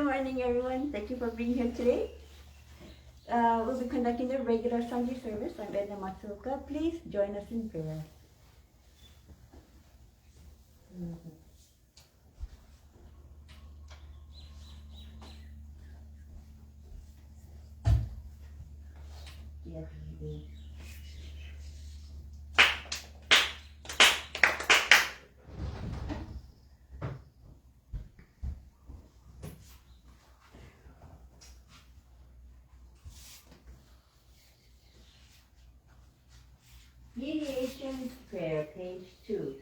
Good morning, everyone. Thank you for being here today. We'll be conducting the regular Sunday service. I'm Edna Sensei. Please join us in prayer. Mediation Prayer, page 2.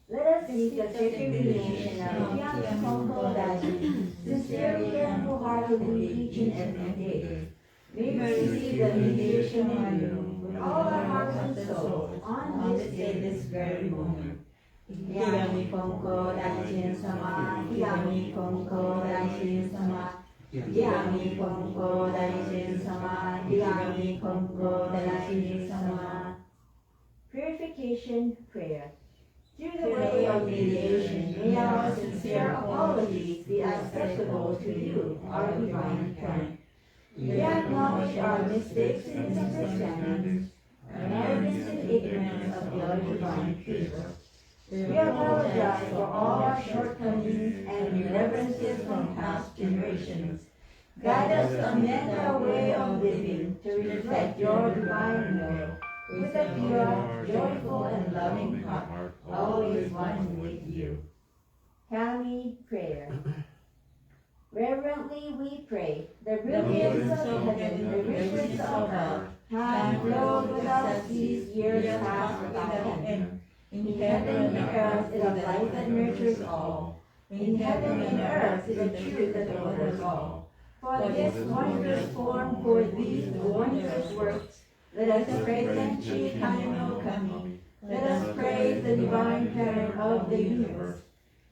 Let us seek the sacred mediation of Yano, Konko, sincerely and wholeheartedly each and every day. May we receive the mediation of you with all our hearts and souls on this day, this very moment. Yami Konko, Daijin Sama, Yami Konko, Daijin Sama, Yami Konko, Daijin Sama, Yami Konko, Daijin Sama. Purification Prayer. Through the way of mediation, may our sincere apologies be acceptable to you, our divine parent. We acknowledge our mistakes and misunderstandings, and arrogance and ignorance of your divine favor. We apologize for all our shortcomings and irreverences from past generations. Guide us to amend our way of living to reflect your divine will, with a pure, joyful, and loving heart, always one with you. Kami Prayer. Reverently we pray, the brilliance of heaven, the riches of earth, have flowed without cease years past without end. In heaven and earth is a life that nurtures all. In heaven and earth is a truth that orders all. For this wondrous form, for these wondrous works, let us present Chikano Kami. Let us praise the divine parent of the universe.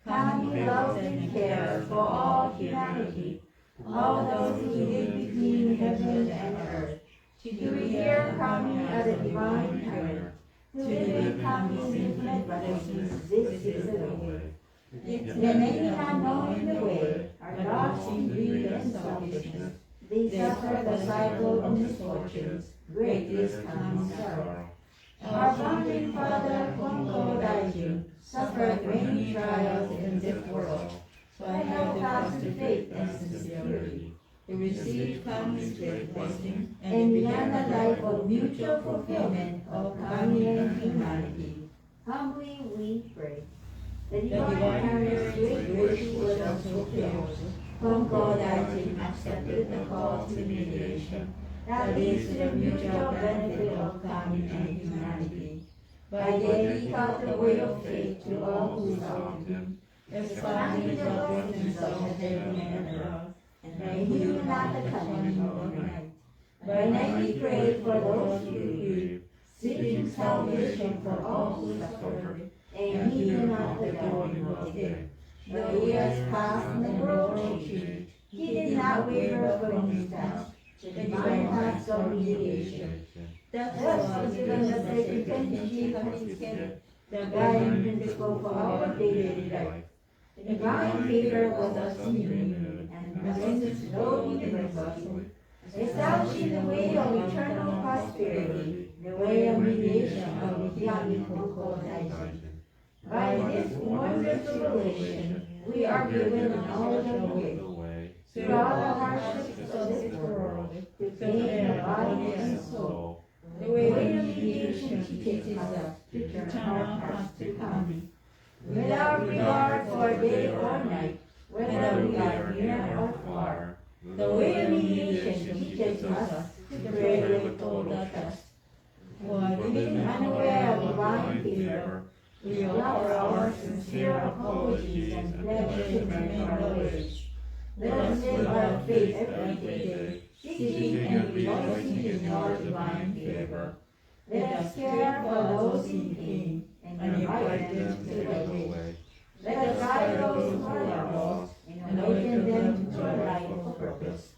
Kami loves and cares for all humanity, all those who live between heaven and earth. To revere Kami as a divine parent, to live in Kami's infinite blessings, this is the way. Yet many not knowing the way are lost in greed and selfishness. They suffer the cycle of misfortunes. Great is Kami's sorrow. Our founding father, Konko Daijin, suffered many trials in this world, but held fast to faith and sincerity. He received Kami's great blessing and began a life of mutual fulfillment of Kami and humanity. Humbly we pray. The divine parent's great wish was fulfilled. Konko Daijin accepted the call to mediation that leads to the mutual benefit of Kami and humanity. By day he taught the way of faith to all who sought him, expanding the blessings of heaven and earth, and he knew not the coming of night. By night he prayed for those who grieve, seeking salvation for all who suffer, and he knew not the dawning of day. The years passed and the world changed. He did not waver from his task, the divine acts of mediation. Thus was given the sacred tendency of his head, the guiding principle for our daily life. The divine favor was thus renewed, and blessings flowed universally, establishing the way of eternal prosperity, the way of mediation of Yami Konko Daijin. By this wondrous revelation, we are given the knowledge of the way, through all the hardships of this world, to gain the body and soul. The way of mediation teaches us to turn our hearts to Kami. Without regard for day or night, whether we are near or far, the way of mediation teaches us to pray with total trust. For living unaware of divine favor, we offer our sincere apologies and pledge to mend our ways. Let us live our faith every day, seeking and rejoicing in your divine favor. Let us care for those in pain and invite them to the way. Let us guide those who are lost and awaken them to a life of purpose.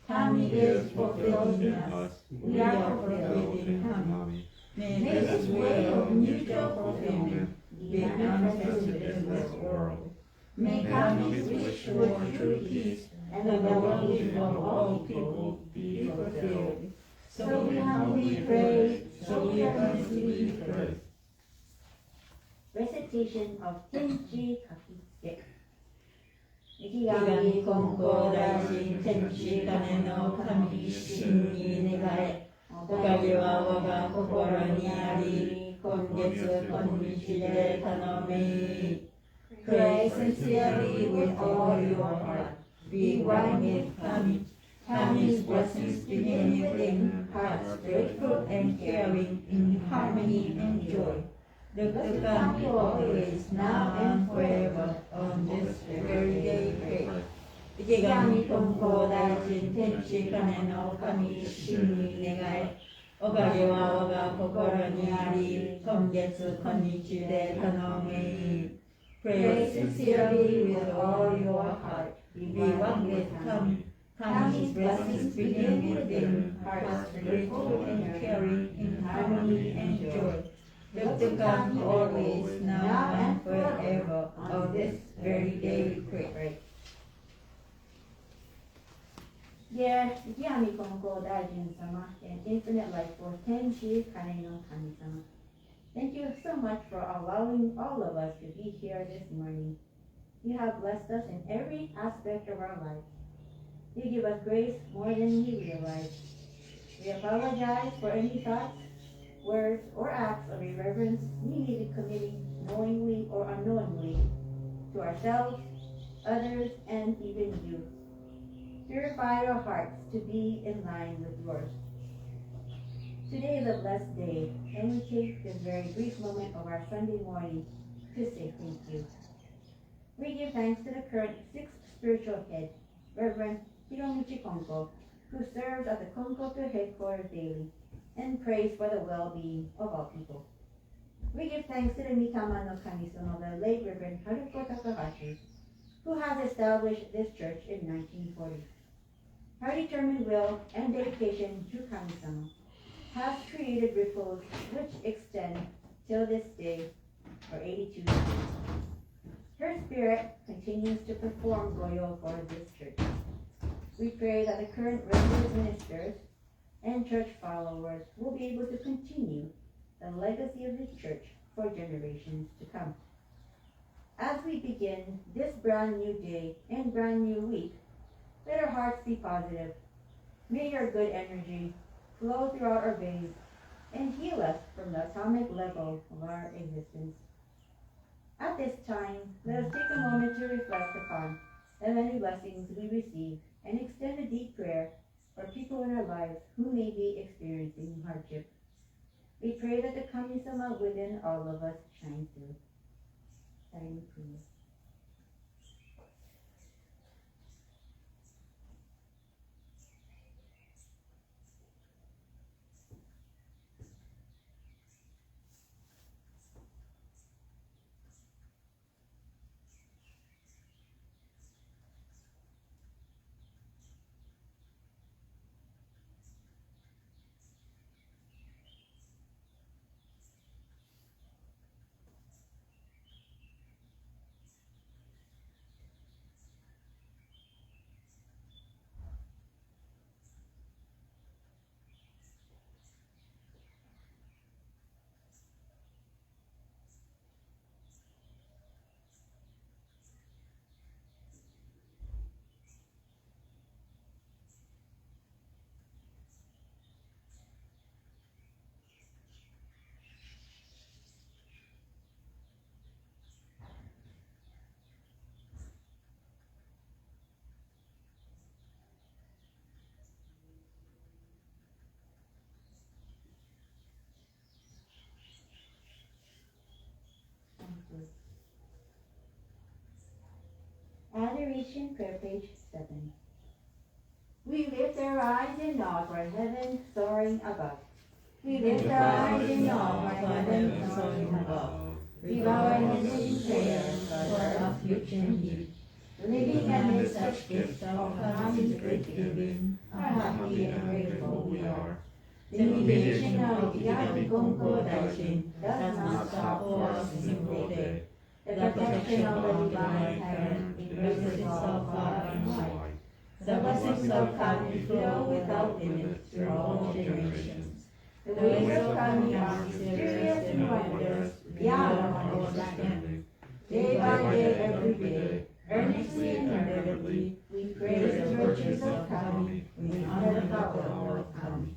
Kami is fulfilled in us. We are fulfilled in Kami. May this way of mutual fulfillment be manifested in this world. May come his wish for true peace, and the well-being of all people be fulfilled. So we humbly pray, so we earnestly pray. Recitation of Tenchi Kakitsuke. 池上金光大臣天地金の神一心に願え、おかげは我が心にあり、今月今日で頼み。Pray sincerely with all your heart. Be one with Kami. Kami's blessings begin within hearts grateful and caring in harmony and joy. Look to Kami always, now and forever, on this very day pray. 池上金光大臣天地金の神一心に願え、おかげは我が心にあり、今月今日で頼み。Pray sincerely with all your heart. Be one with Kami. Kami's blessings begin within hearts grateful and caring in harmony and joy. Look to Kami always, now and forever, on this very day we pray. Dear Yami Konko Daijin-sama and Infinite Life Force Tenshi Kane no Kami-sama, thank you so much for allowing all of us to be here this morning. You have blessed us in every aspect of our lives. You give us grace more than we realize. We apologize for any thoughts, words, or acts of irreverence we may be committing knowingly or unknowingly to ourselves, others, and even you. Purify our hearts to be in line with yours. Today is a blessed day, and we take this very brief moment of our Sunday morning to say thank you. We give thanks to the current 6th spiritual head, Reverend Hiromichi Konko, who serves at the Konko headquarters daily, and prays for the well-being of all people. We give thanks to the Mikama no Kami-son of the late Reverend Haruko Takahashi, who has established this church in 1940. Her determined will and dedication to Kami-sama has created ripples which extend till this day for 82 years. Her spirit continues to perform goyo for this church. We pray that the current resident ministers and church followers will be able to continue the legacy of this church for generations to come. As we begin this brand new day and brand new week, let our hearts be positive. May your good energy flow throughout our veins and heal us from the atomic level of our existence. At this time, let us take a moment to reflect upon the many blessings we receive and extend a deep prayer for people in our lives who may be experiencing hardship. We pray that the Kami-sama within all of us shines through. Silent prayer. Adoration Prayer, page 7. We lift our eyes in awe for heaven soaring above. We lift our eyes in awe for heaven soaring above. We bow our heads in prayer for our affliction heat. Living amid such gifts of Kami's great giving, how happy and grateful we are. The mediation of Yano Konko Daishin does not stop for a single day. the protection of the divine parent, embraces all far and wide. The blessings of Kami flow without limit through all generations. The ways of Kami are mysterious and wondrous, beyond our understanding. Day by day, every day, earnestly and fervently, we praise the virtues of Kami, we honor the power of Kami.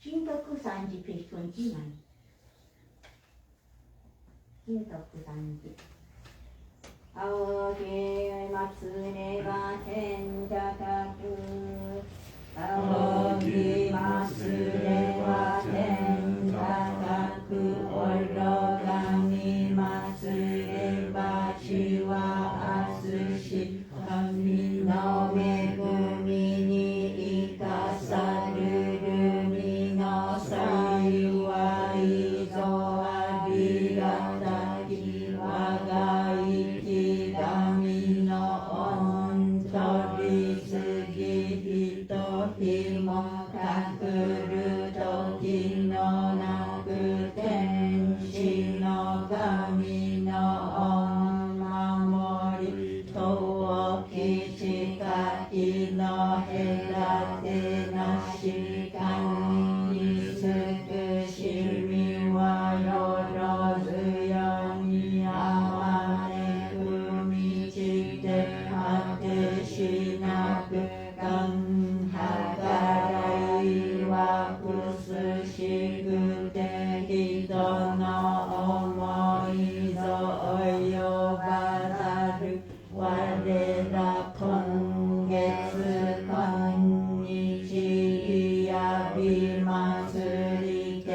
Shintoku Sanji, page 29. Shintoku Sanji. 仰げ祭れば天高く。仰ぎますれば天高く。おろがみますれば地は明日し。神の恵みに生かさるるみの幸いぞありがたき我が生き神の恩取りすぎひとひもかくる時のなく天使の神の恩守り遠き近きの隔てなし神につくしみはよろずよにあまねくみちて果てしなくがんはからいはくすしくて人の思いぞ及ばざる我ら今月今日やび祭りて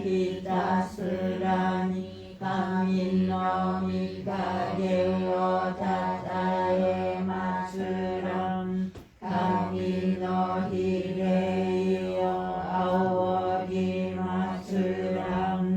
ひたすらに神の御影をたたえますらん神の比例を仰ぎますらん。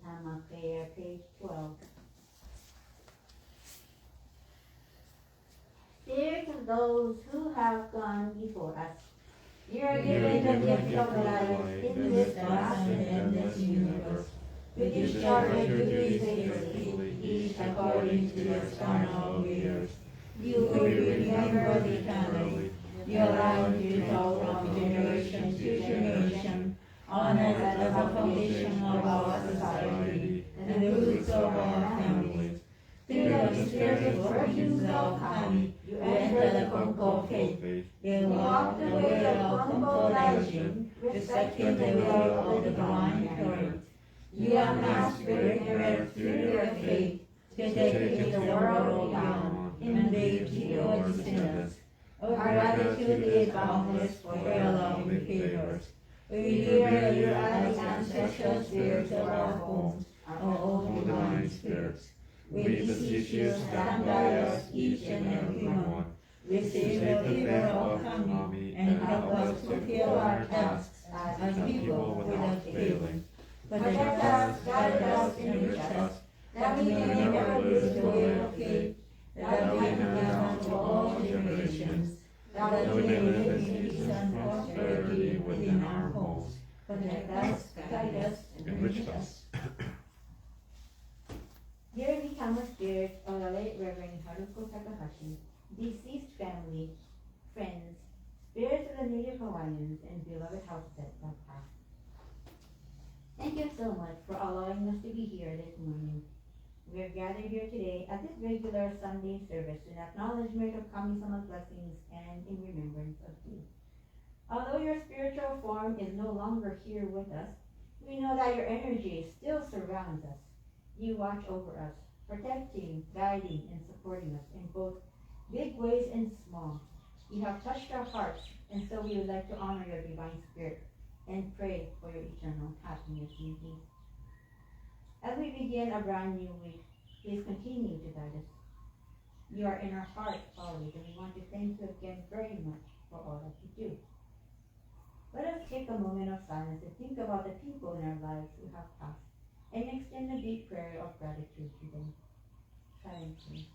Time Affair, page 12. Spirits of those who have gone before us, you are given the gift of life in this vast and endless universe. We discharge your duties faithfully, each according to your carnal years. You will remember the family. Your life is told from generation to generation. Honored as the foundation of our society and the roots of our families. Through the mysterious workings of Kami, you enter the Konko faith. You walk the way of Konko Daishin, respecting the will of the divine parent. You are not spirit through your faith to take the world beyond and lead to your descendants. Our gratitude is boundless for your love and favors. We hear that you are the ancestral spirits of our homes, our old divine spirits. We beseech you, stand by us, each and every one. Receive the favor of Kami and help us fulfill our tasks as people without failing. Protect us, guide us, enrich us, that we may never lose the way of faith, that we may belong to all generations. That we may live in peace and prosperity within our homes. Protect us, guide us, and enrich us. Dear Mikama spirits of the late Reverend Haruko Takahashi, deceased family, friends, spirits of the native Hawaiians, and beloved houses that have passed. Thank Thank you so much for allowing us to be here this morning. We are gathered here today at this regular Sunday service in acknowledgement of Kami-sama's blessings and in remembrance of you. Although your spiritual form is no longer here with us, we know that your energy still surrounds us. You watch over us, protecting, guiding, and supporting us in both big ways and small. You have touched our hearts, and so we would like to honor your divine spirit and pray for your eternal happiness and peace. As we begin a brand new week, please continue to guide us. You are in our hearts always, and we want to thank you again very much for all that you do. Let us take a moment of silence to think about the people in our lives who have passed and extend a deep prayer of gratitude to them. Silence, please.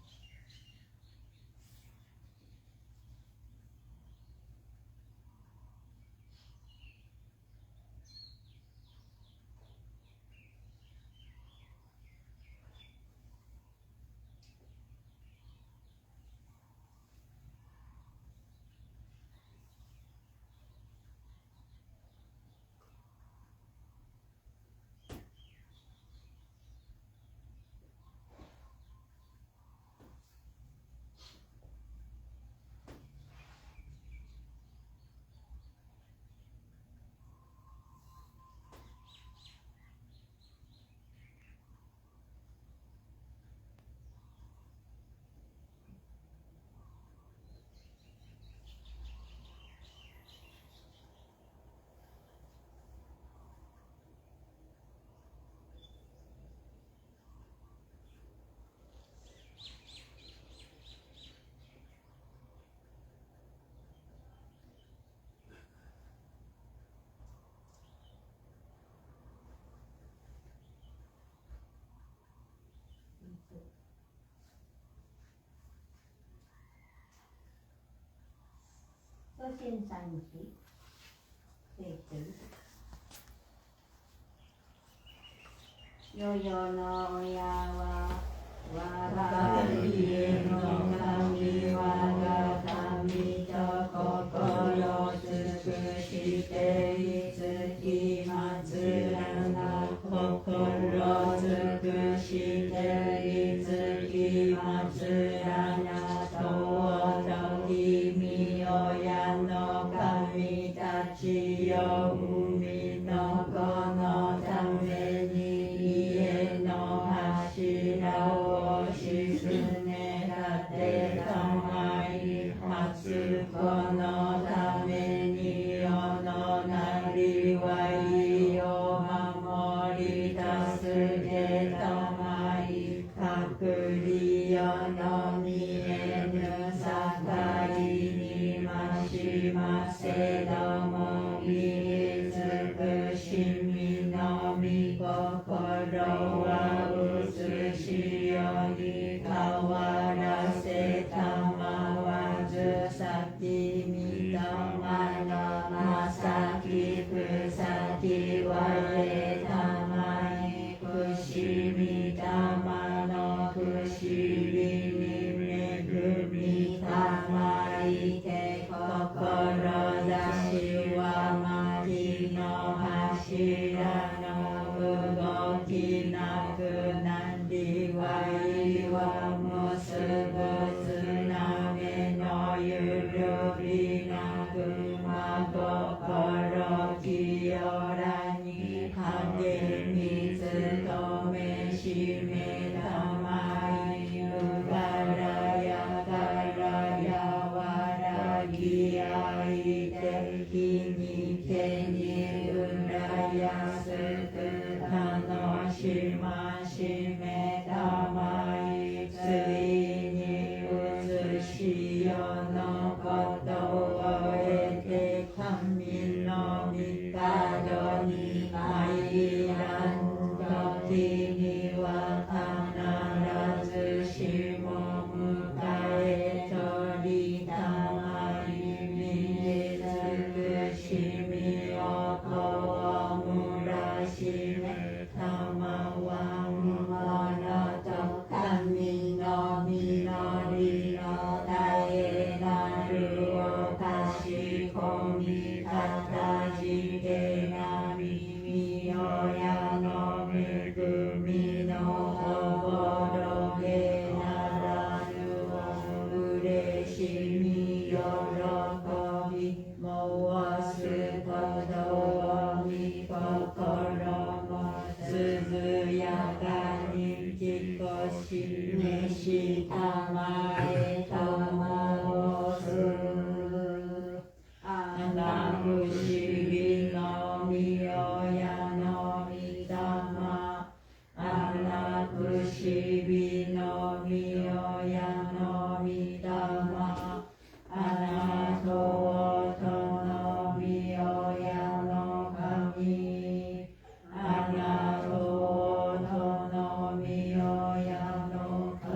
So sit silently. Take two. Yo-yo no Wahiawa, Wahiawa no kami waga kami to kokoro tsukushite itsuki matsurana kokoro tsukushite itsuki matsurana to kimi o Yano kami tachi yo umi no kono tame ni Kono tame ni ono nari wai o mamori tasuke tamai kakuri ono ni enu sakai ni mashimase domo itsukushimi no mi kokoro wa utsushi yo ni kawarase tamawazu Sati mitamano masaki kusati wale tamai kushimi tamano kushiri megumi tamai te kokoro dashi wa maki no hashira no ugoki naku nandi wai wa musubu tsuname no yururi naku ma kokoro kiyora ni kage mitsu tome shime tamai ugara yakara yawaragi aite hini keni urayasuku tanoshima shime tamai ねしたまえたまごすあな不思議のみよやのみだまあな不思議のみよやのみだまあなとおとのみよやの神あなとおとのみよやの神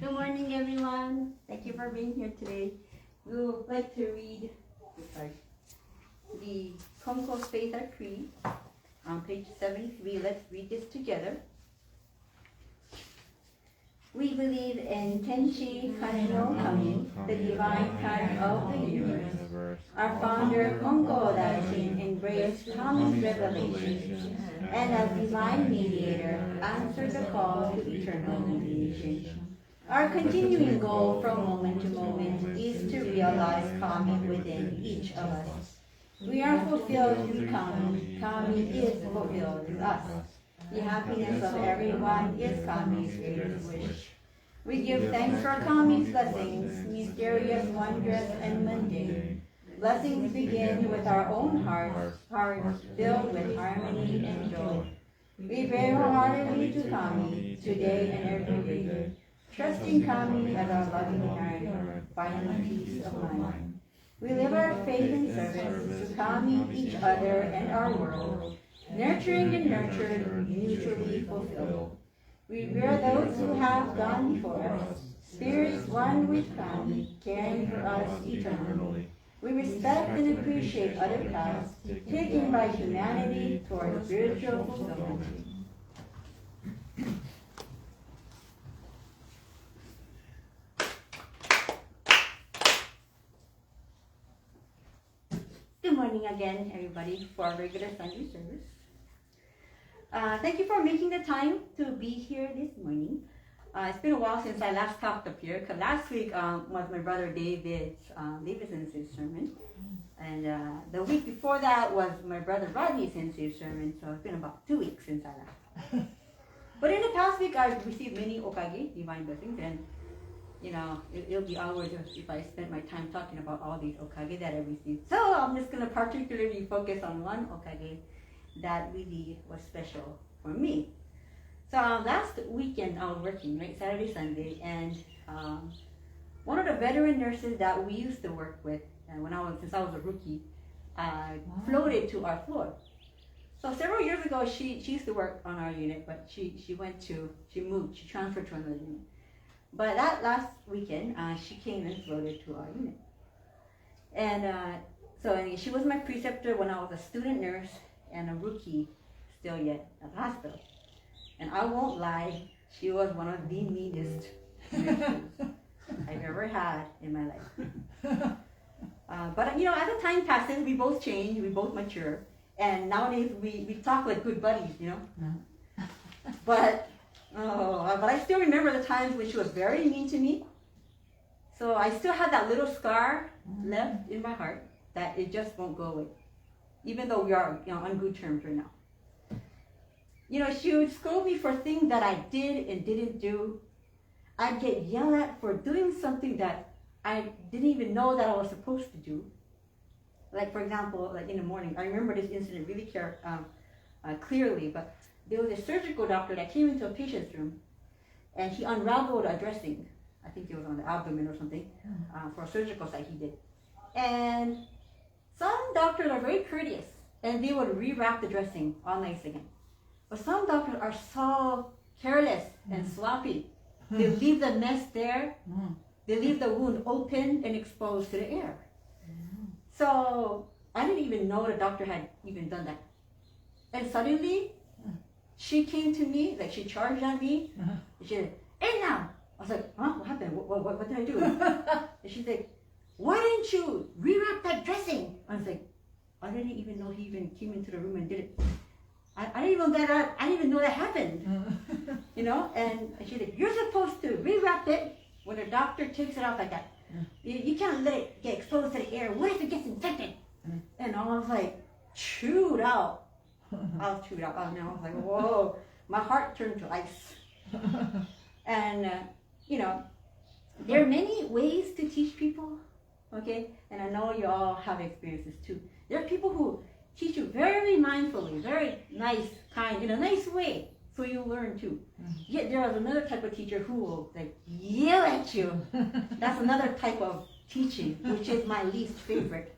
Good morning, everyone. Thank you for being here today. We would like to read the Konko Faith Our Creed on page 73. Let's read this together. We believe in Tenchi Kane no Kami, the divine kind of the universe. Our founder Konko Daishin embraced Kami's revelations and as divine mediator answered the call to eternal mediation. Our continuing goal from moment to moment is to realize Kami within each of us. We are fulfilled through Kami. Kami is fulfilled through us. The happiness of everyone is Kami's greatest wish. We give thanks for Kami's blessings, mysterious, wondrous, and mundane. Blessings begin with our own hearts filled with harmony and joy. We pray wholeheartedly to Kami today and every day. Trusting Kami as our loving parent, finding peace of mind. We live our faith and service to Kami, each other, and our world, nurturing and nurtured, mutually fulfilled. We revere those who have gone before us, spirits one with Kami, caring for us eternally. We respect and appreciate other paths taken by humanity toward spiritual fulfillment. Good morning again, everybody, for our regular Sunday service. Thank you for making the time to be here this morning. It's been a while since I last talked up here, because last week was my brother David Sensei's sermon. And the week before that was my brother Rodney Sensei's sermon, so it's been about 2 weeks since I last. But in the past week, I've received many okage, divine blessings, and it'll be hours if I spend my time talking about all these okage that I received. So I'm just going to particularly focus on one okage that really was special for me. So last weekend I was working, right, Saturday, Sunday, and one of the veteran nurses that we used to work with, since I was a rookie, floated to our floor. So several years ago, she used to work on our unit, but she moved, she transferred to another unit. But that last weekend, she came and floated to our unit. And she was my preceptor when I was a student nurse and a rookie still yet at the hospital. And I won't lie, she was one of the meanest nurses. I've ever had in my life. But you know, as the time passes, we both change, we both mature, and nowadays we talk like good buddies, you know. But I still remember the times when she was very mean to me. So I still have that little scar left in my heart that it just won't go away, even though we are, you know, on good terms right now. You know, she would scold me for things that I did and didn't do. I'd get yelled at for doing something that I didn't even know that I was supposed to do. Like, for example, like in the morning, I remember this incident really clearly, but there was a surgical doctor that came into a patient's room, and he unraveled a dressing. I think it was on the abdomen or something, for a surgical site he did. And some doctors are very courteous, and they would rewrap the dressing all nice again. But some doctors are so careless and sloppy. They leave the mess there. They leave the wound open and exposed to the air. So I didn't even know the doctor had even done that. And suddenly, she came to me, like she charged at me. And she said, "Edna!" I was like, "Huh? What happened? What did I do?" And she's like, "Why didn't you rewrap that dressing?" I was like, I didn't even know he even came into the room and did it. I didn't even know that happened. You know? And she's like, "You're supposed to rewrap it when the doctor takes it out like that. You can't let it get exposed to the air. What if it gets infected?" And I was like, chewed out. I was chewed out. And I was like, whoa. My heart turned to ice. And, you know, there are many ways to teach people, okay? And I know you all have experiences too. There are people who teach you very mindfully, very nice, kind, in a nice way, so you learn too. Yet there is another type of teacher who will like yell at you. That's another type of teaching, which is my least favorite.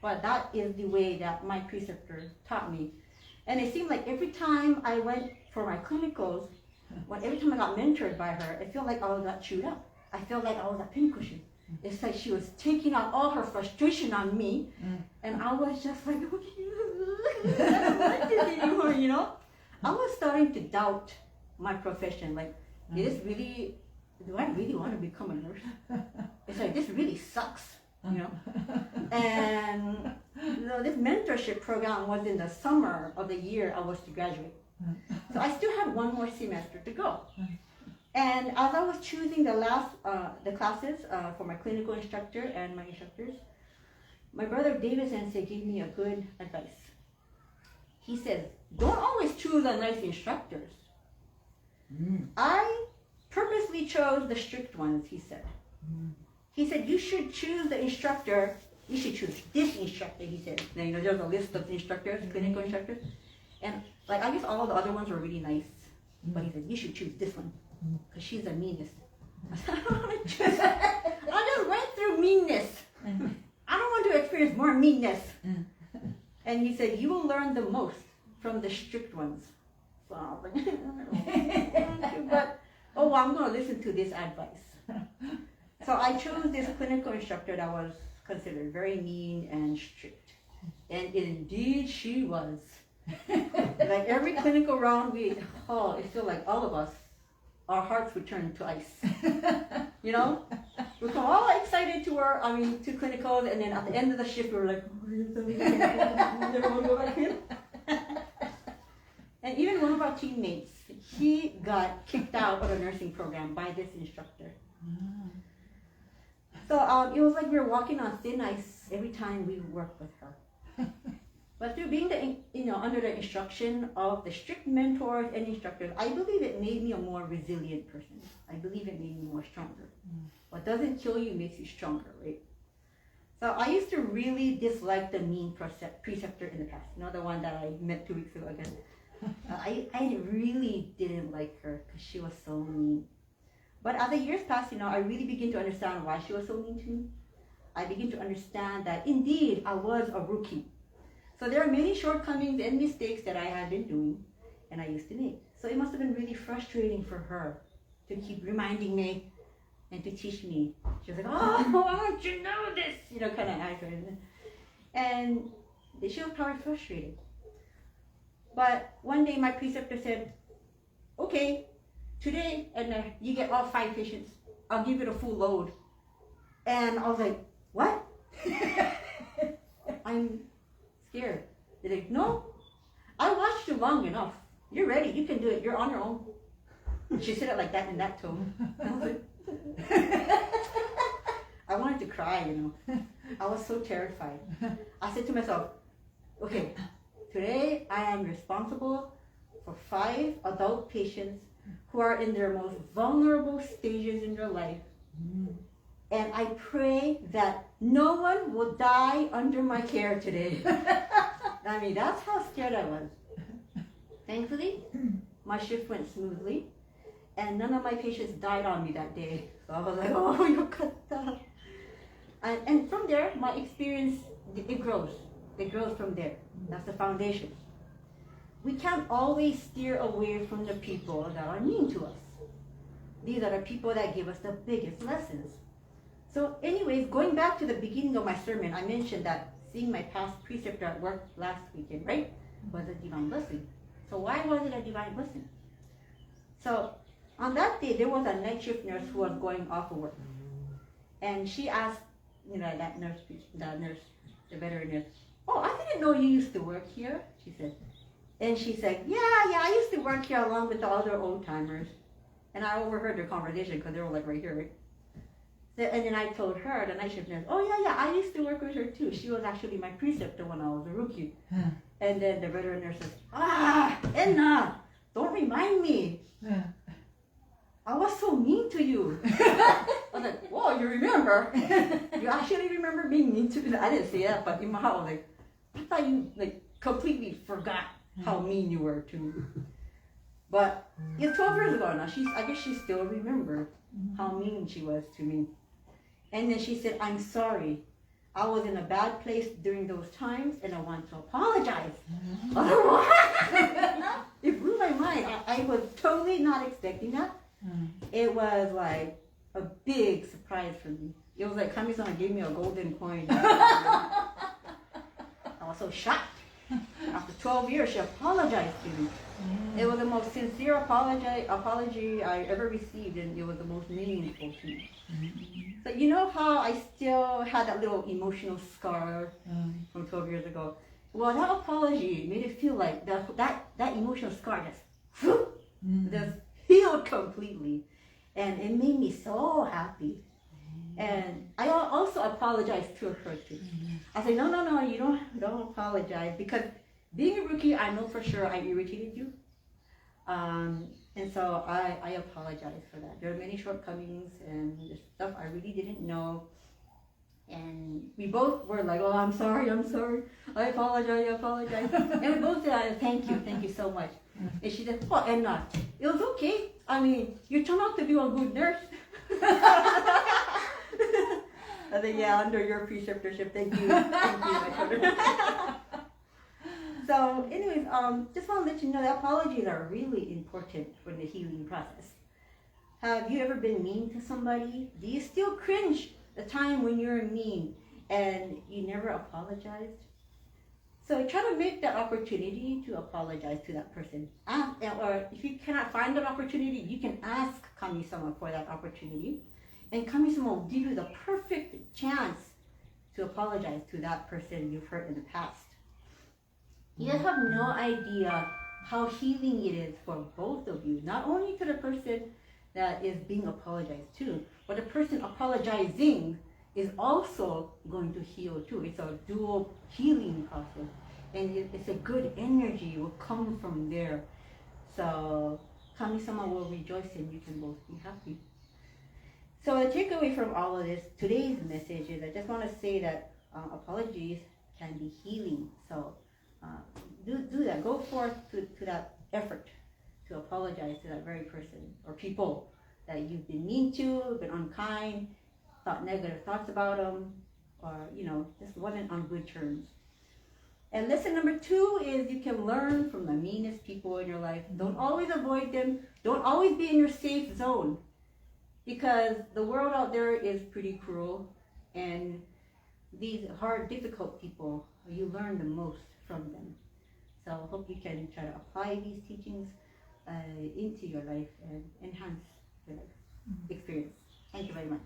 But that is the way that my preceptor taught me. And it seemed like every time I went for my clinicals, every time I got mentored by her, it felt like I got chewed up. I felt like I was a pincushion. It's like she was taking out all her frustration on me, and I was just like, I don't like this anymore, you know? I was starting to doubt my profession. Like, do I really want to become a nurse? It's like, this really sucks, you know? And you know, this mentorship program was in the summer of the year I was to graduate. So I still had one more semester to go. And as I was choosing the classes for my clinical instructor and my instructors, my brother Edna Sensei gave me a good advice. He said, "Don't always choose the nice instructors." I purposely chose the strict ones, he said. He said, "You should choose the instructor. You should choose this instructor," he said. Now, you know, there's a list of instructors, clinical instructors. And like, I guess all the other ones were really nice. But he said, "You should choose this one, because she's the meanest." I said, I just went through meanness. I don't want to experience more meanness. And he said, "You will learn the most from the strict ones." So I was like, but, I'm going to listen to this advice. So I chose this clinical instructor that was considered very mean and strict. And indeed she was. Like every clinical round, it felt like all of us, our hearts would turn to ice. You know? We come all excited to clinicals, and then at the end of the shift, we were like, never want to go back in. And even one of our teammates, he got kicked out of the nursing program by this instructor. So it was like we were walking on thin ice every time we worked with her. But through being under the instruction of the strict mentors and instructors, I believe it made me a more resilient person. I believe it made me more stronger. What doesn't kill you makes you stronger, right? So I used to really dislike the mean preceptor in the past. You know, the one that I met 2 weeks ago again. I really didn't like her because she was so mean. But as the years passed, I really began to understand why she was so mean to me. I began to understand that indeed I was a rookie. So there are many shortcomings and mistakes that I had been doing and I used to make. So it must have been really frustrating for her to keep reminding me and to teach me. She was like, "Oh, why don't you know this?" Kind of attitude. And she was probably frustrated. But one day my preceptor said, "Okay, today, Edna, you get all 5 patients. I'll give it a full load. And I was like, what? I'm scared. They're like, no, I watched you long enough. You're ready. You can do it. You're on your own. She said it like that in that tone. I was like, I wanted to cry, you know. I was so terrified. I said to myself, okay, today I am responsible for 5 adult patients who are in their most vulnerable stages in their life. And I pray that no one will die under my care today. I mean, that's how scared I was. Thankfully, my shift went smoothly, and none of my patients died on me that day. So I was like, oh, yokatta. And from there, my experience, it grows. It grows from there. That's the foundation. We can't always steer away from the people that are mean to us. These are the people that give us the biggest lessons. So anyways, going back to the beginning of my sermon, I mentioned that seeing my past preceptor at work last weekend, right, was a divine blessing. So why was it a divine blessing? So on that day, there was a night shift nurse who was going off of work. And she asked, you know, the veteran nurse, oh, I didn't know you used to work here, she said. And she said, yeah, I used to work here along with the other old timers. And I overheard their conversation because they were like right here, right? So, and then I told her, the night shift nurse, oh yeah, I used to work with her too. She was actually my preceptor when I was a rookie. And then the veteran nurse says, Edna, don't remind me. I was so mean to you. I was like, whoa, you remember? You actually remember being mean to me? I didn't say that, but in my heart I was like, I thought you like completely forgot how mean you were to me. But it's 12 years ago now. I guess she still remembered how mean she was to me. And then she said, I'm sorry. I was in a bad place during those times and I want to apologize. It blew my mind. I was totally not expecting that. It was like a big surprise for me. It was like Kami-sama gave me a golden coin. I was so shocked. After 12 years, she apologized to me. It was the most sincere apology I ever received, and it was the most meaningful to me. So you know how I still had that little emotional scar from 12 years ago? Well, that apology made it feel like that emotional scar just healed completely. And it made me so happy. And I also apologized to her too. I said, no, you don't apologize, because being a rookie, I know for sure I irritated you. And so I apologize for that. There are many shortcomings and stuff I really didn't know. And we both were like, oh, I'm sorry, I apologize. And we both said, thank you so much. And she said, oh, Edna, it was okay. I mean, you turned out to be a good nurse. I said, yeah, under your preceptorship, thank you. I told her. So anyways, just want to let you know that apologies are really important for the healing process. Have you ever been mean to somebody? Do you still cringe the time when you're mean and you never apologized? So try to make that opportunity to apologize to that person. Or if you cannot find that opportunity, you can ask Kami-sama for that opportunity. And Kami-sama will give you the perfect chance to apologize to that person you've hurt in the past. You have no idea how healing it is for both of you. Not only to the person that is being apologized to, but the person apologizing is also going to heal too. It's a dual healing process. And it's a good energy will come from there. So Kami-sama will rejoice and you can both be happy. So the takeaway from all of this, today's message is I just want to say that apologies can be healing. So do that. Go forth to that effort to apologize to that very person or people that you've been mean to, been unkind, thought negative thoughts about them, or just wasn't on good terms. And lesson number 2 is you can learn from the meanest people in your life. Don't always avoid them. Don't always be in your safe zone, because the world out there is pretty cruel, and these hard, difficult people, you learn the most from them. So I hope you can try to apply these teachings into your life and enhance your life experience. Thank you very much.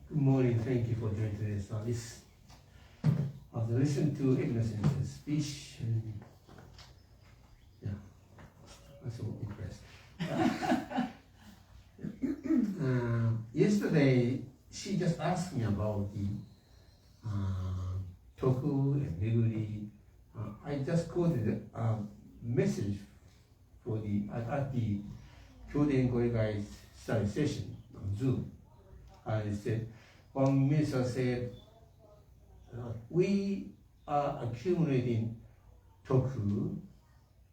Good morning, thank you for joining today's service. After listening to Edna Sensei's speech, and yeah, I'm so impressed. Yesterday, she just asked me about the Toku and Meguri. I just quoted a message for at the Kyoden Goigai's study session on Zoom. I said, one minister said, we are accumulating toku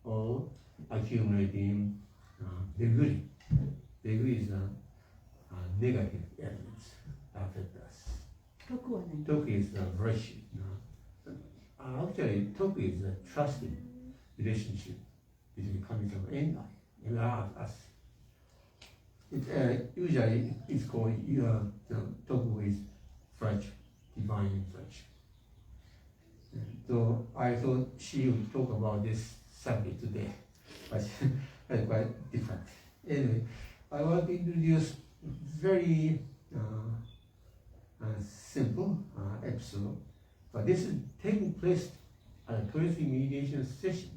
or accumulating neguri. Neguri is negative elements affect us. Toku is a virtue. Actually, toku is a trusting relationship between Kami-sama and us. Usually it's called toku is virtue, divine virtue. So I thought she would talk about this subject today, but it's quite different. Anyway, I want to introduce very simple episode, but this is taking place at a terrific mediation session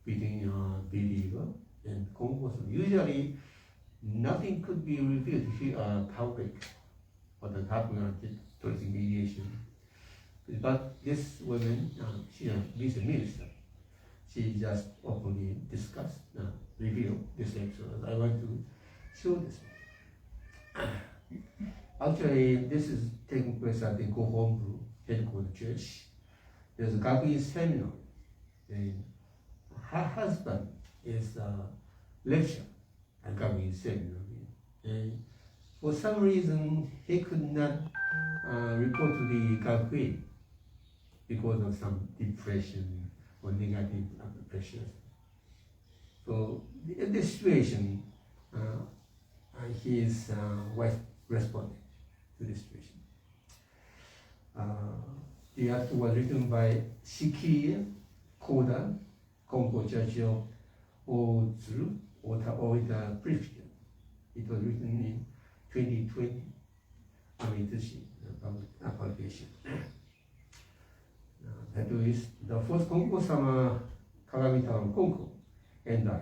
between believer and Konko. Usually, nothing could be revealed here public what had happened at the terrific mediation. But this woman, she is a minister. She just openly discussed, revealed this episode. I want to show this. Actually, this is taking place at the Gohonbu headquarters church. There's a Gakuin seminar. And her husband is a lecturer at Gakuin seminar. And for some reason, he could not report to the Gakuin because of some depression or negative pressures. So in this situation, his wife responded to this situation. The article was written by Shiki Koda, Konko Church of Ozuru, Oita Prefecture. It was written in 2020, Amitushi publication. That is, the first Konko-sama Kagami-town Konko and I,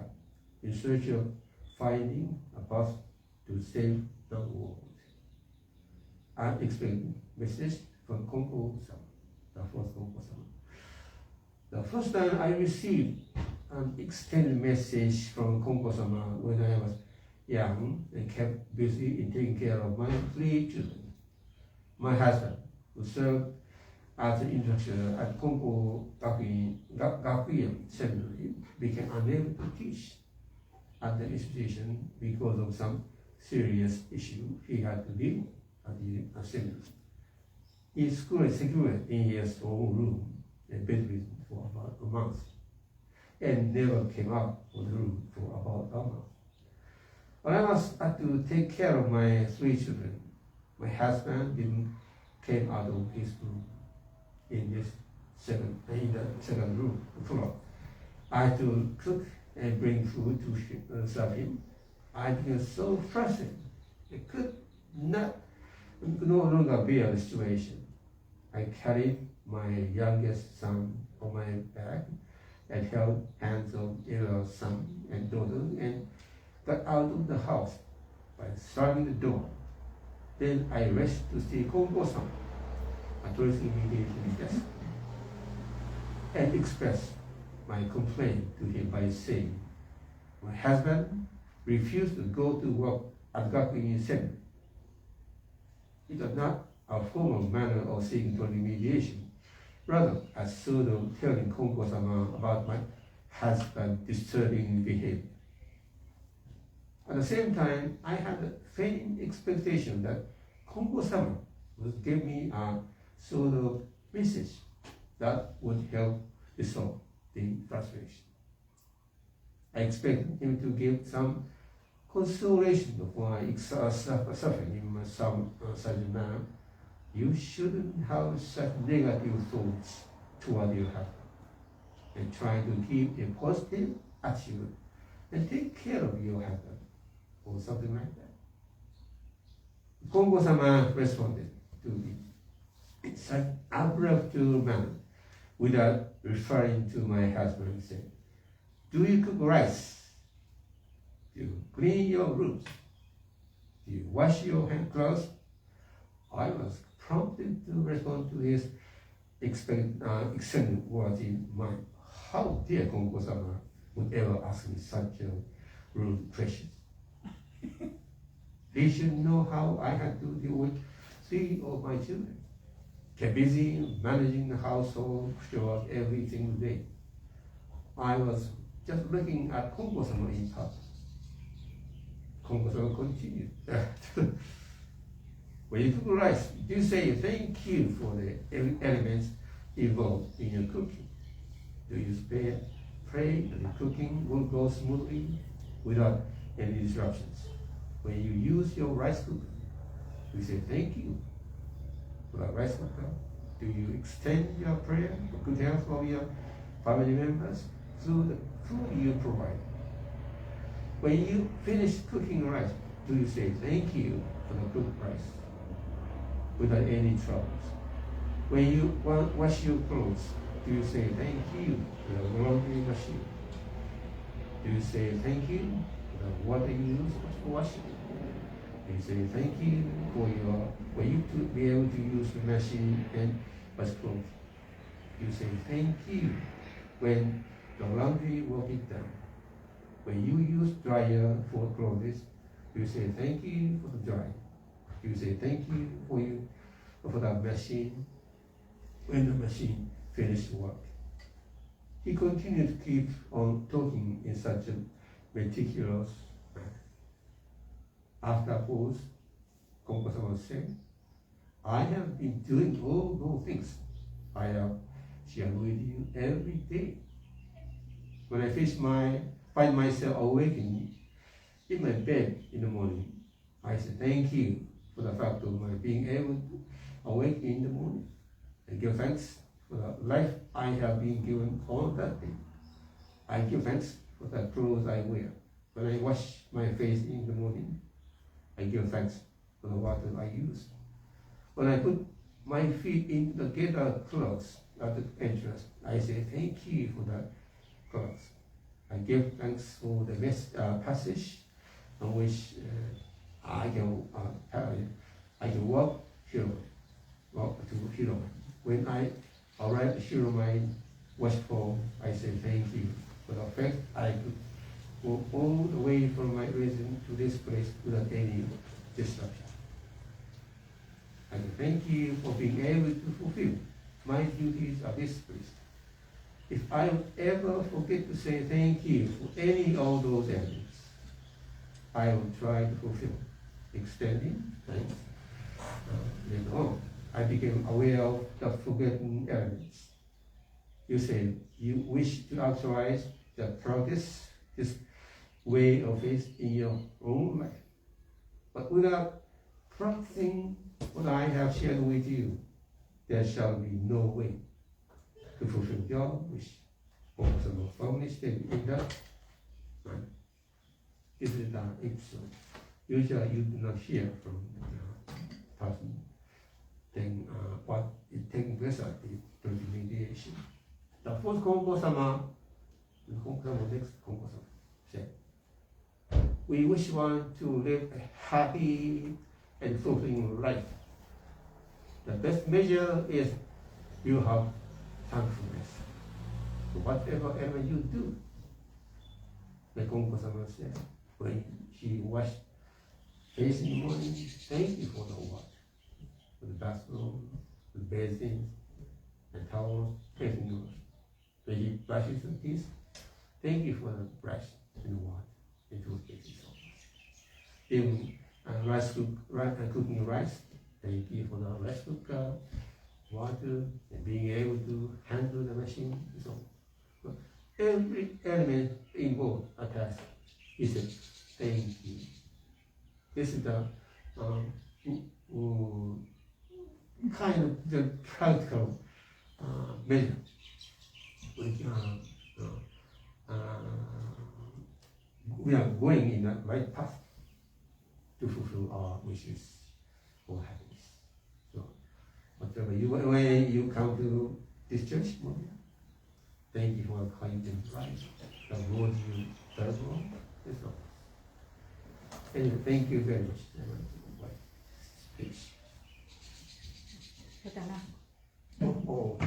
in search of finding a path to save the world. I expect message from Konko-sama, the first Konko-sama. The first time I received an extended message from Konko-sama when I was young and kept busy in taking care of my 3 children. My husband, who served as an instructor at Konko Gakuin Seminary, became unable to teach at the institution because of some serious issue he had to deal with at the assembly. His school is secured in his own room and bedridden for about a month, and never came out of the room for about a month. When I was had to take care of my 3 children, my husband didn't came out of his room in the second room floor. I had to cook and bring food to serve him. I became so frustrated. I could no longer bear the situation. I carried my youngest son on my back and held hands of elder son and daughter and got out of the house by slamming the door. Then I rushed to see Konko-san, addressing me to the desk, and expressed my complaint to him by saying, my husband refused to go to work at Gakuin Center. It was not a formal manner of seeking for remediation, rather a sort of telling Konko-sama about my husband's disturbing behavior. At the same time, I had a faint expectation that Konko-sama would give me a sort of message that would help resolve the frustration. I expected him to give some consolation of my suffering in some such manner. You shouldn't have such negative thoughts toward your husband, and try to keep a positive attitude and take care of your husband, or something like that. Konko-sama responded to me in such abrupt manner without referring to my husband and said, do you cook rice? Do you clean your rooms? Do you wash your clothes? I was prompted to respond to his excellent words in mind. How dare Konko-sama would ever ask me such a rude question? He should know how I had to deal with 3 of my children. Kept busy managing the household chores every single day. I was just looking at Konko-sama in part. Konko-sama continued. When you cook rice, do you say thank you for the elements involved in your cooking? Do you pray that the cooking will go smoothly without any disruptions? When you use your rice cooker, do you say thank you for the rice cooker? Do you extend your prayer for good health of your family members through the food you provide? When you finish cooking rice, do you say thank you for the cooked rice without any troubles? When you wash your clothes, do you say thank you for the laundry machine? Do you say thank you for the water you use for washing? Do you say thank you for you to be able to use the machine and wash clothes? You say thank you when the laundry work is done. When you use dryer for clothes, you say thank you for the drying. You say thank you for the machine when the machine finished work. He continued to keep on talking in such a meticulous manner. After a pause, Konko-sama said, I have been doing all those things I have shared with you every day. When I find myself awakening in my bed in the morning, I say thank you for the fact of my being able to awake in the morning. I give thanks for the life I have been given all that day. I give thanks for the clothes I wear. When I wash my face in the morning, I give thanks for the water I use. When I put my feet in the gather clothes at the entrance, I say thank you for that clothes. I give thanks for the best passage on which I can walk to Hiroma. When I arrive at Hiroma West Pole, I say thank you for the fact I could walk all the way from my residence to this place without any disruption. I thank you for being able to fulfill my duties at this place. If I ever forget to say thank you for any of those elements, I will try to fulfill extending, right? Later on, I became aware of the forgotten elements. You say you wish to actualize the progress, this way of it in your own life. But without practicing what I have shared with you, there shall be no way to fulfill your wish. Also, no firmly stated in that. Right? This is the episode. Usually, you do not hear from the person. Then, what is taking place at the mediation. The fourth Konko-sama, next Konko-sama, said, we wish one to live a happy and fulfilling life. The best measure is you have thankfulness for whatever you do. The Konko-sama said, when she washed face in the morning, thank you for the water, for the bathroom, the basin, and towels, everything else. When he brushes the teeth, thank you for the brush and water and toothpaste. Even cooking rice, thank you for the rice cooker, water, and being able to handle the machine. So every element involved attached, he said, thank you. This is the kind of the practical measure. We are going in the right path to fulfill our wishes for happiness. So, whatever when you come to this church, thank you for the kind and right, the Lord you serve on. So, anyway, thank you very much. Please. Oh.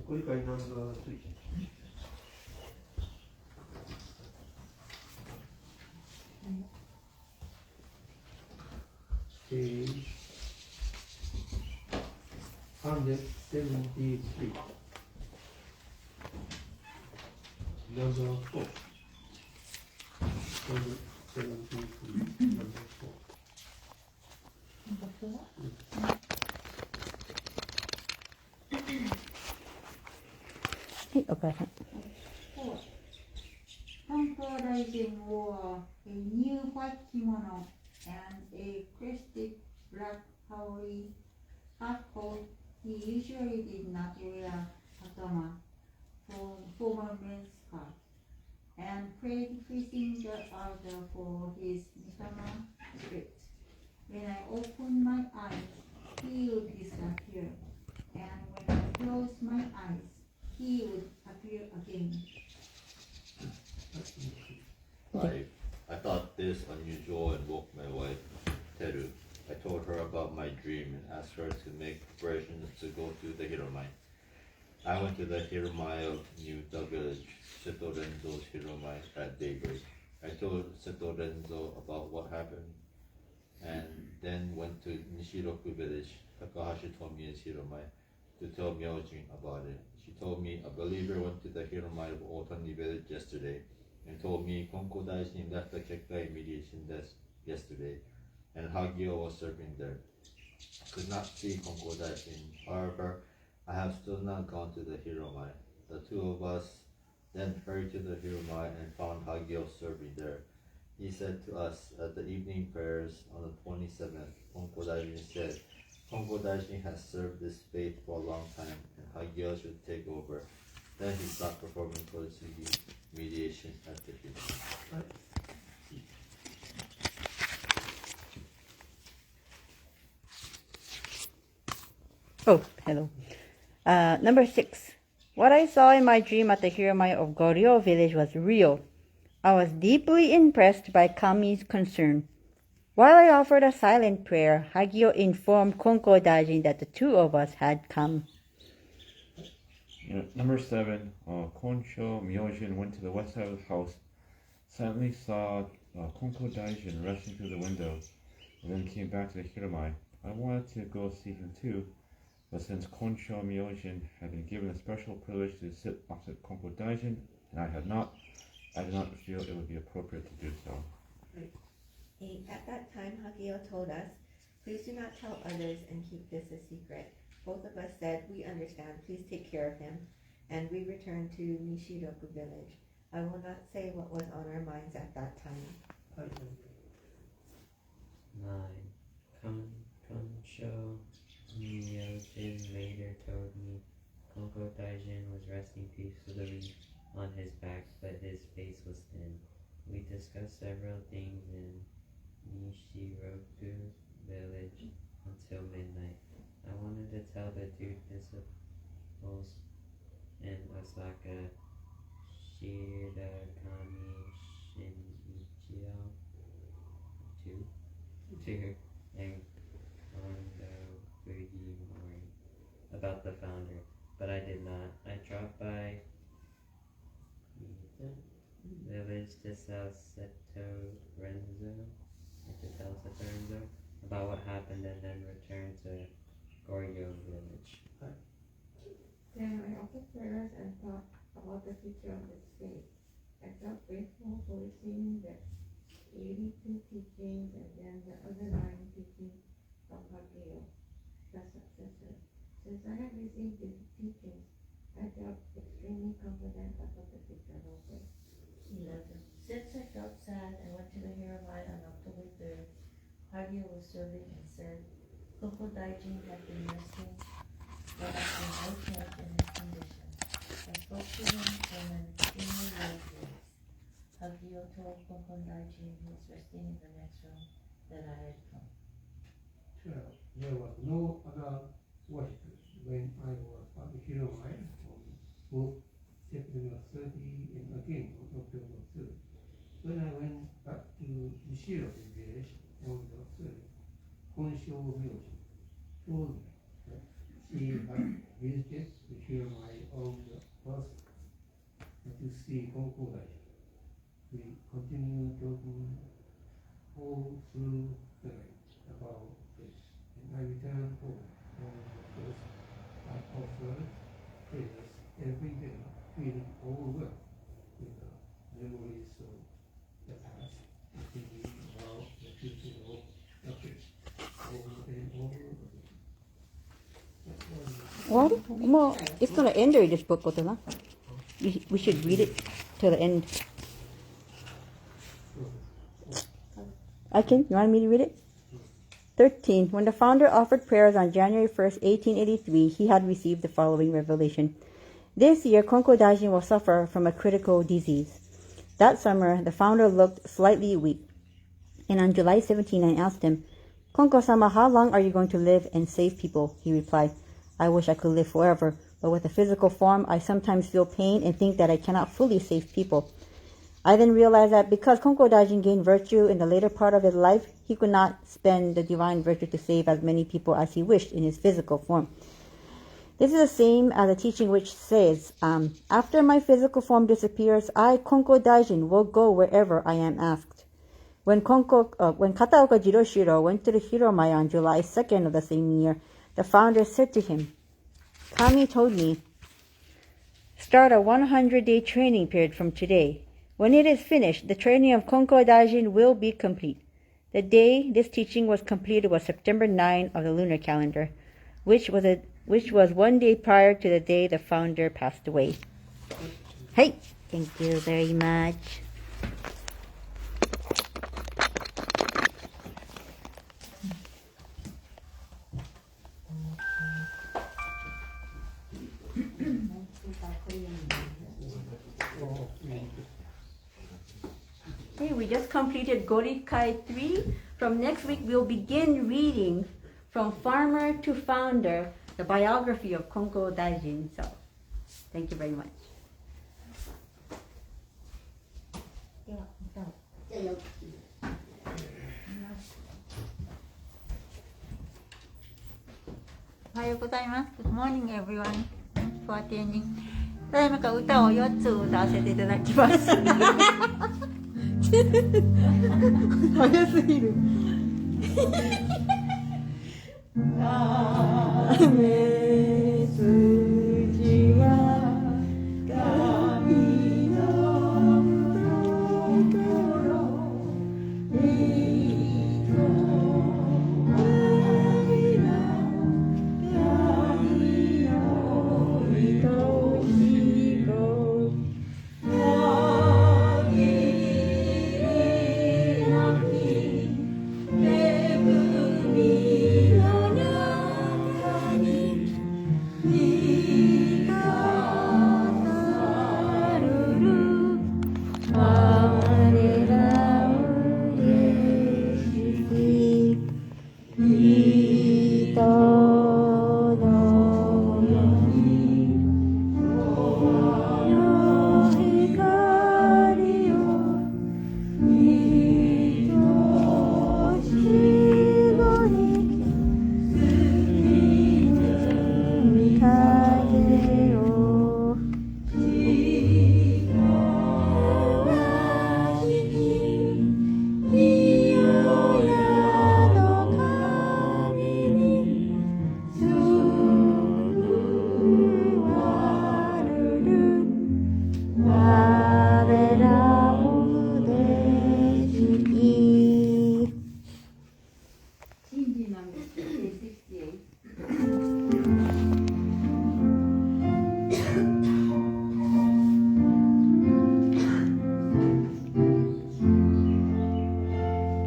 Thank you very much. Number 3. Page 173. Number 4. 173. Number 4. Konko Daijin wore a new white kimono and a crested black Hawaii half coat. He usually did not wear hatama, formal men's skirt, and prayed facing the altar for his Mitama spirit. When I opened my eyes, he would disappear, and when I closed my eyes, he would appear again. I thought this unusual and woke my wife, Teru. I told her about my dream and asked her to make preparations to go to the Hiromai. I went to the Hiromai of New Village, Seto Renzo's Hiromai, at daybreak. I told Seto Renzo about what happened and then went to Nishiroku Village, Takahashi Tomie's Hiromai, to tell Myojin about it. She told me a believer went to the Hiromai of Otani village yesterday and told me Konko Daishin left the Kekkai mediation desk yesterday and Hagio was serving there. I could not see Konko Daishin. However, I have still not gone to the Hiromai. The two of us then hurried to the Hiromai and found Hagio serving there. He said to us at the evening prayers on the 27th, Konko Daishin said, Konko Daishin has served this faith for a long time and Hagio should take over. Then he stopped performing Kotsugi mediation at the Hiromai. Oh, hello. Number 6. What I saw in my dream at the Hiromai of Goryo village was real. I was deeply impressed by Kami's concern. While I offered a silent prayer, Hagio informed Konko Daijin that the two of us had come. Number 7. Konsho Myojin went to the west side of the house, suddenly saw Konko Daijin rushing through the window, and then came back to the Hiromai. I wanted to go see him too, but since Konsho Myojin had been given a special privilege to sit opposite Konko Daijin, and I did not feel it would be appropriate to do so. At that time, Hagio told us, please do not tell others and keep this a secret. Both of us said, we understand, please take care of him. And we returned to Nishiroku village. I will not say what was on our minds at that time. 9. Konsho Myojin later told me Konko Daijin was resting peacefully on his back, but his face was thin. We discussed several things in Nishiroku village until midnight. I wanted to tell the two disciples in Osaka, Shirakami Shinichiro, and Kondo Fujimori about the founder, but I did not. I dropped by village to tell Seto Renzo about what happened and then returned to Goryo village. Then I offered prayers and thought about the future of the state. I felt grateful for receiving the 82 teachings and then the other 9 teachings from Hagio, the successor. Since I had received these teachings, I felt extremely confident about the future also. 11. Since I felt sad, I went to the Hiromai on October 3rd. Hagio was serving and said, Konko Daijin had been resting, but I can note in his condition. I spoke to him in an extremely low voice. Hagio told Konko Daijin, who was resting in the next room, that I had come. 12. There was no other worshippers when I was at the Hiromai on both September 30 and again on October 3rd. When I went back to Nishiroku village on the 3rd, Konsho Myojin told me that she had visited the Hiromai on the 1st to see Konko Daijin. We continued talking all through the night about this, and I returned home on the 1st. I offered prayers every day, feeling overwhelmed with the memories of the past, and thinking about the future of the faith over and over again. Well, it's going to end during this book, Kotona. We should read it till the end. I can. You want me to read it? 13. When the founder offered prayers on January 1st, 1883, he had received the following revelation. This year, Konko Daijin will suffer from a critical disease. That summer, the founder looked slightly weak. And on July 17, I asked him, Konko-sama, how long are you going to live and save people? He replied, I wish I could live forever, but with a physical form, I sometimes feel pain and think that I cannot fully save people. I then realized that because Konko Daijin gained virtue in the later part of his life, he could not spend the divine virtue to save as many people as he wished in his physical form. This is the same as a teaching which says, after my physical form disappears, I, Konko Daijin, will go wherever I am asked. When Kataoka Jiroshiro went to the Hiromai on July 2nd of the same year, the founder said to him, Kami told me, start a 100-day training period from today. When it is finished, the training of Konko Daijin will be complete. The day this teaching was completed was September 9 of the lunar calendar, which was 1 day prior to the day the founder passed away. Hey, thank you very much. Okay, we just completed Gorikai 3. From next week, we'll begin reading From Farmer to Founder, the biography of Konko Daijin. So, thank you very much. おはようございます。Good morning, everyone. Thanks for attending. ただいまから歌を4つ歌わせていただきます。早すぎる。雨筋は神のところ人愛な神の愛し子限りなき恵みの中に満たさるる我ら嬉しき人のようにの光を愛し子に風をいよやの神に救わるる我ら嬉しきShinji number 68.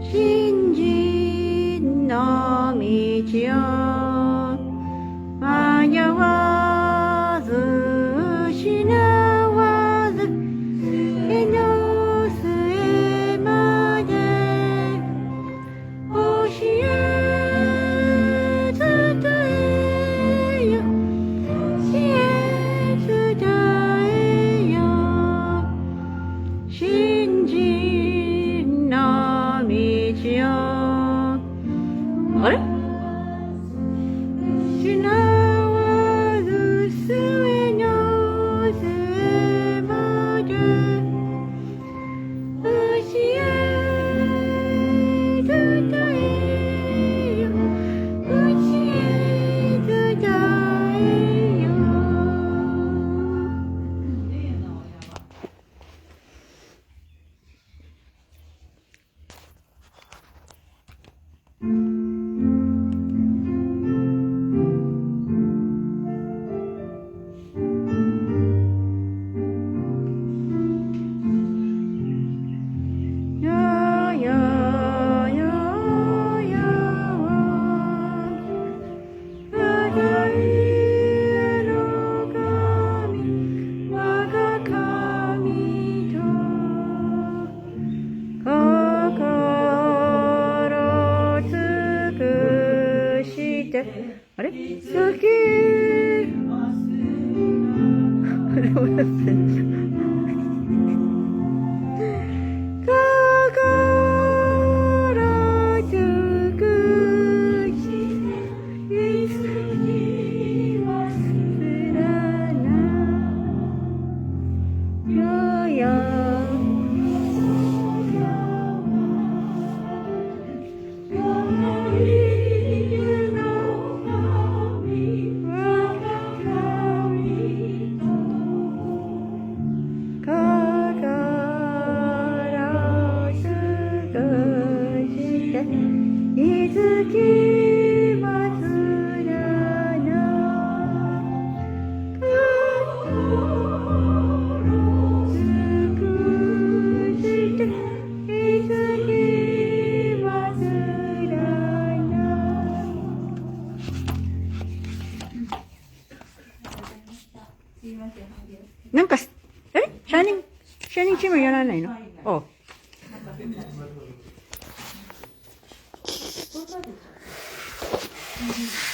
신진の道を迷わず失わず絵の末まで教え伝えよ教え伝えよ信心の道をあれ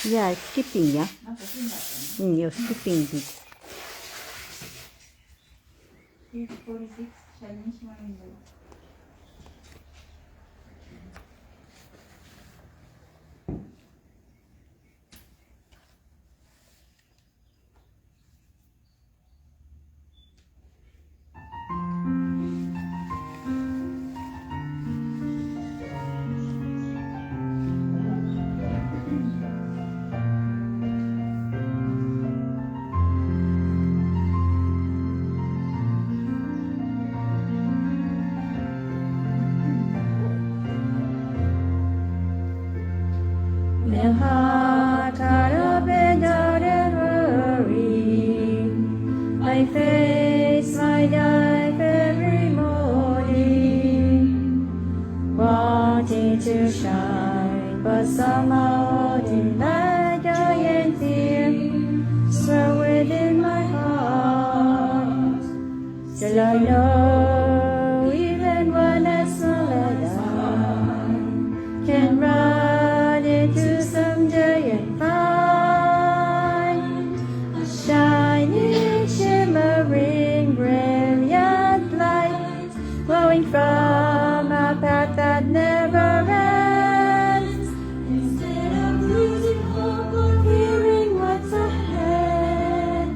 Yeah, it's skipping, yeah? なんか変だった You're skipping this. ね。46 Chinese window. The heart of it doesn't worry. I face my life every morning, wanting to shine, but somehow the light giant fear swirl within my heart. Still I know, even when I smell it, I can run into someday and find a shining, shimmering, brilliant light glowing from a path that never ends. Instead of losing hope or fearing what's ahead,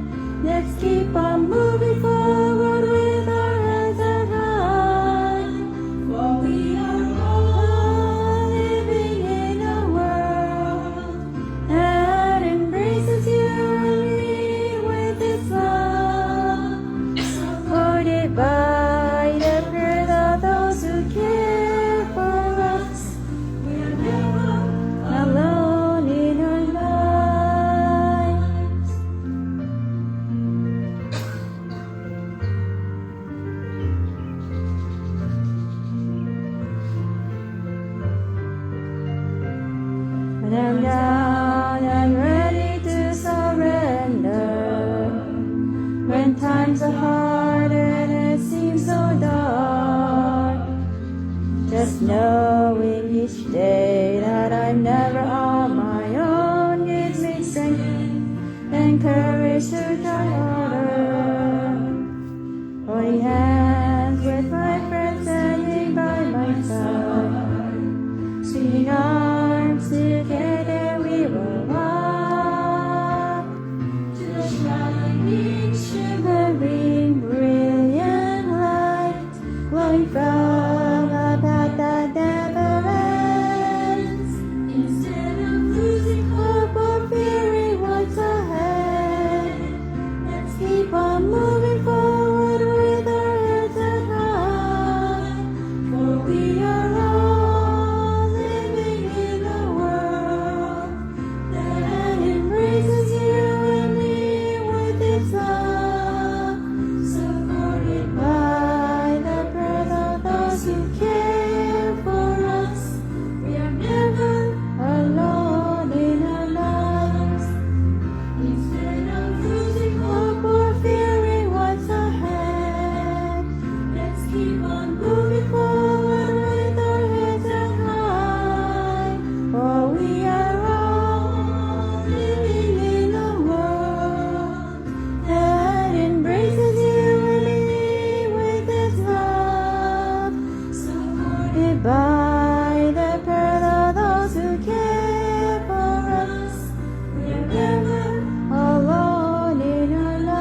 let's keep on moving forward with our heads held high. For we are all living in a world that embraces you and me with its love, supported by the prayer of those who care for us. We are never alone in our lives. When I'm down and ready to surrender, when times are hard and it seems so dark, just knowing each day that I'm never on my own gives me strength and courage to try harder. Holding hands with my friends standing by my side, swinging arms together we will walk to the shining, shimmering, brilliant light glowing from a path that never ends. Instead of losing hope or fearing what's ahead, let's keep on moving forward with our heads held high. For we are all living in a world that embraces you and me with its love, supported by the breath of those who care for us. We are never alone in our lives. Instead of losing hope or fearing what's ahead, let's keep on moving forward with our heads held high. For we are all living in a world that embraces you and me with its love, supported by the prayer of those who care for us. We are never alone in our lives.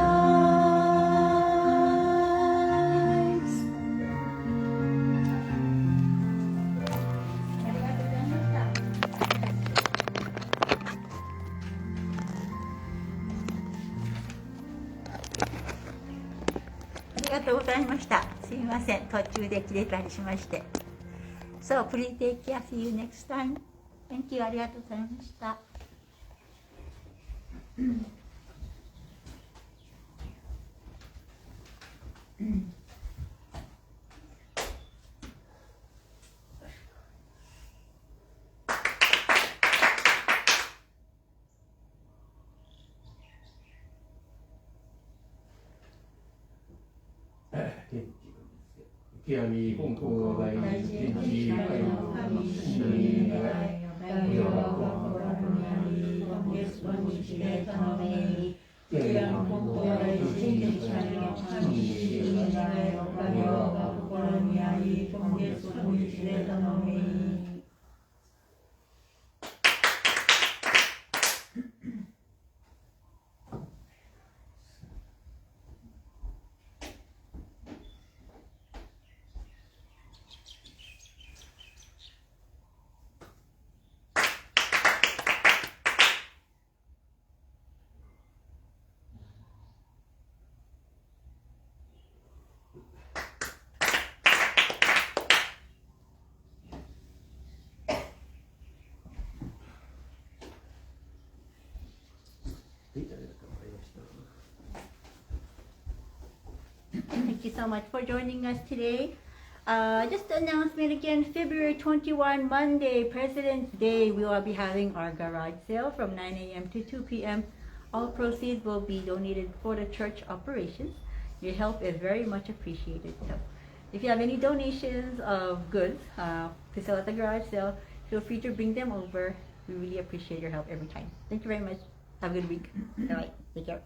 ありがとうございました。ありがとうございました。すいません、途中で切れたりしまして。So, please take care. See you next time. Thank you. ありがとうございました。池上金光大臣知れたのめいクヤの根本来真実なるの神に主に願いおかげをが心にあり今月に知れたのめいThank you so much for joining us today. Just an announcement again, February 21, Monday, President's Day, we will be having our garage sale from 9 a.m. to 2 p.m. All proceeds will be donated for the church operations. Your help is very much appreciated. So if you have any donations of goods to sell at the garage sale, feel free to bring them over. We really appreciate your help every time. Thank you very much. Have a good week. All right, take care.